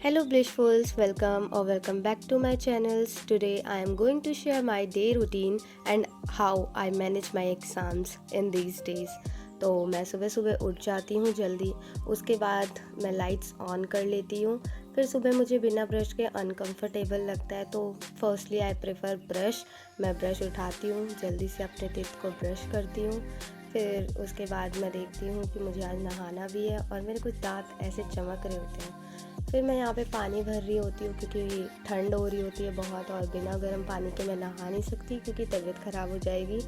Hello Blissfuls, welcome or welcome back to my channels. Today I am going to share my day routine and how I manage my exams in these days. तो मैं सुबह सुबह उठ जाती हूँ जल्दी, उसके बाद मैं लाइट्स ऑन कर लेती हूँ। फिर सुबह मुझे बिना ब्रश के अनकंफर्टेबल लगता है, तो फर्स्टली आई प्रेफर ब्रश। मैं ब्रश उठाती हूँ, जल्दी से अपने टीथ को ब्रश करती हूँ। फिर उसके बाद मैं देखती हूँ कि मुझे आज नहाना भी है और मेरे कुछ दांत ऐसे चमक रहे होते हैं। फिर मैं यहाँ पे पानी भर रही होती हूँ क्योंकि ठंड हो रही होती है बहुत, और बिना गर्म पानी के मैं नहा नहीं सकती क्योंकि तबीयत ख़राब हो जाएगी।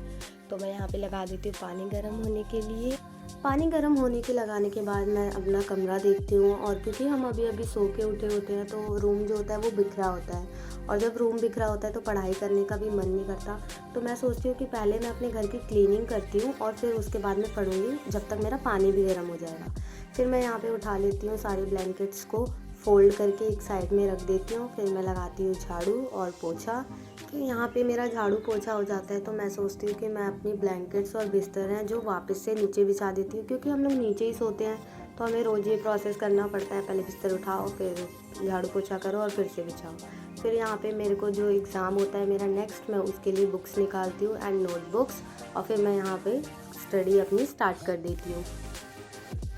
तो मैं यहाँ पे लगा देती हूँ पानी गर्म होने के लिए। पानी गर्म होने के लगाने के बाद मैं अपना कमरा देखती हूँ, और क्योंकि हम अभी अभी सो के उठे होते हैं तो रूम जो होता है वो बिखरा होता है, और जब रूम बिखरा होता है तो पढ़ाई करने का भी मन नहीं करता। तो मैं सोचती हूँ कि पहले मैं अपने घर की क्लीनिंग करती हूँ और फिर उसके बाद में पढ़ूँगी जब तक मेरा पानी भी गर्म हो जाएगा। फिर मैं यहाँ पे उठा लेती हूँ सारे ब्लैंकेट्स को, फोल्ड करके एक साइड में रख देती हूँ। फिर मैं लगाती हूँ झाड़ू और पोछा। तो यहाँ पे मेरा झाड़ू पोछा हो जाता है तो मैं सोचती हूँ कि मैं अपनी ब्लैंकेट्स और बिस्तर हैं जो वापस से नीचे बिछा देती हूँ, क्योंकि हम लोग नीचे ही सोते हैं तो हमें रोज़ ये प्रोसेस करना पड़ता है, पहले बिस्तर उठाओ फिर झाड़ू पोछा करो और फिर से बिछाओ। फिर यहाँ पे मेरे को जो एग्ज़ाम होता है मेरा नेक्स्ट, मैं उसके लिए बुक्स निकालती हूँ एंड नोटबुक्स, और फिर मैं यहाँ पे स्टडी अपनी स्टार्ट कर देती हूँ।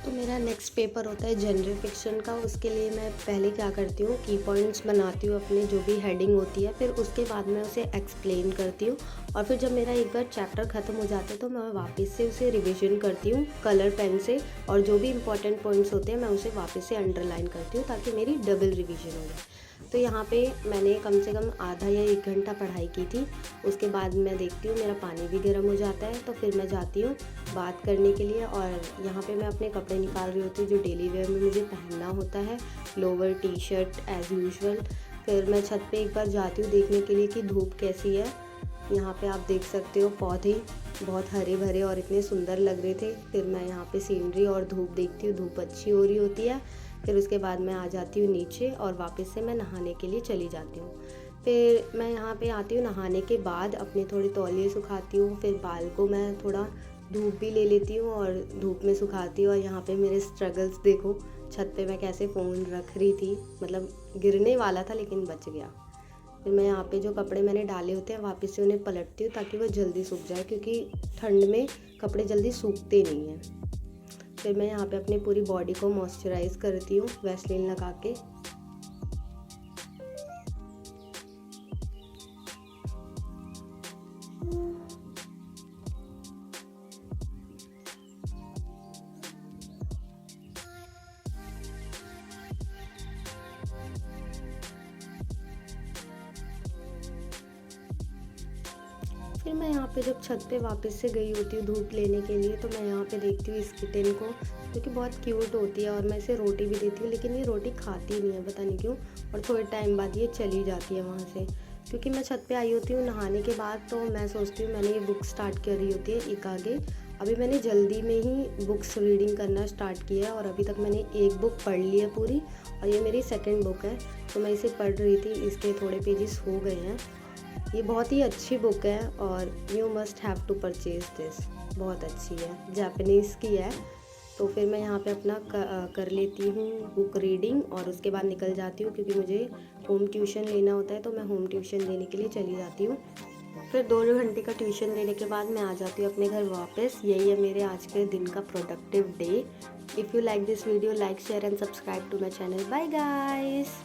तो मेरा नेक्स्ट पेपर होता है जनरल फिक्शन का। उसके लिए मैं पहले क्या करती हूँ, की पॉइंट्स बनाती हूँ अपने, जो भी हेडिंग होती है, फिर उसके बाद मैं उसे एक्सप्लेन करती हूँ। और फिर जब मेरा एक बार चैप्टर ख़त्म हो जाता है तो मैं वापस से उसे रिवीजन करती हूँ कलर पेन से, और जो भी इंपॉर्टेंट पॉइंट्स होते हैं मैं उसे वापस से अंडरलाइन करती हूँ ताकि मेरी डबल रिवीजन हो जाए। तो यहाँ पे मैंने कम से कम आधा या 1 घंटा पढ़ाई की थी। उसके बाद मैं देखती हूँ मेरा पानी भी गर्म हो जाता है, तो फिर मैं जाती हूँ बात करने के लिए, और यहाँ पे मैं अपने कपड़े निकाल रही होती हूँ जो डेली वेयर में मुझे पहनना होता है, lower T shirt as usual. फिर मैं छत पे एक बार जाती हूँ देखने के लिए कि धूप कैसी है। यहाँ पे आप देख सकते हो पौधे बहुत हरे भरे और इतने सुंदर लग रहे थे। फिर मैं यहाँ पे सीनरी और धूप देखती हूँ, धूप अच्छी हो रही होती है। फिर उसके बाद मैं आ जाती हूँ नीचे और वापस से मैं नहाने के लिए चली जाती हूँ। फिर मैं यहाँ पे आती हूँ, नहाने के बाद अपने थोड़े तौलिए सुखाती हूँ, फिर बाल को मैं थोड़ा धूप भी ले लेती हूँ और धूप में सुखाती हूँ। और यहाँ पे मेरे स्ट्रगल्स देखो, छत पे मैं कैसे फ़ोन रख रही थी, मतलब गिरने वाला था लेकिन बच गया। फिर मैं यहाँ पे जो कपड़े मैंने डाले होते हैं वापस से उन्हें पलटती हूँ ताकि वो जल्दी सूख जाए, क्योंकि ठंड में कपड़े जल्दी सूखते नहीं हैं। फिर मैं यहाँ पे अपनी पूरी बॉडी को मॉइस्चराइज़ करती हूँ वैसलीन लगा के। फिर मैं यहाँ पे जब छत पे वापस से गई होती हूँ धूप लेने के लिए, तो मैं यहाँ पे देखती हूँ इस किटन को, जो कि बहुत क्यूट होती है, और मैं इसे रोटी भी देती हूँ, लेकिन ये रोटी खाती नहीं है, पता नहीं क्यों। और थोड़े टाइम बाद ये चली जाती है वहाँ से, क्योंकि मैं छत पे आई होती हूँ नहाने के बाद। तो मैं सोचती हूँ, मैंने ये बुक स्टार्ट करी होती है एक आगे, अभी मैंने जल्दी में ही बुक्स रीडिंग करना स्टार्ट किया है, और अभी तक मैंने एक बुक पढ़ ली है पूरी, और ये मेरी सेकेंड बुक है। तो मैं इसे पढ़ रही थी, इसके थोड़े पेजेस हो गए हैं। ये बहुत ही अच्छी बुक है और you must have to purchase this, बहुत अच्छी है, जापानीज़ की है। तो फिर मैं यहाँ पे अपना कर लेती हूँ बुक रीडिंग, और उसके बाद निकल जाती हूँ क्योंकि मुझे होम ट्यूशन लेना होता है, तो मैं होम ट्यूशन देने के लिए चली जाती हूँ। फिर 2 घंटे का ट्यूशन देने के बाद मैं आ जाती हूँ अपने घर वापस। यही है मेरे आज के दिन का productive day. If you like this video, like share and subscribe to my channel. Bye guys.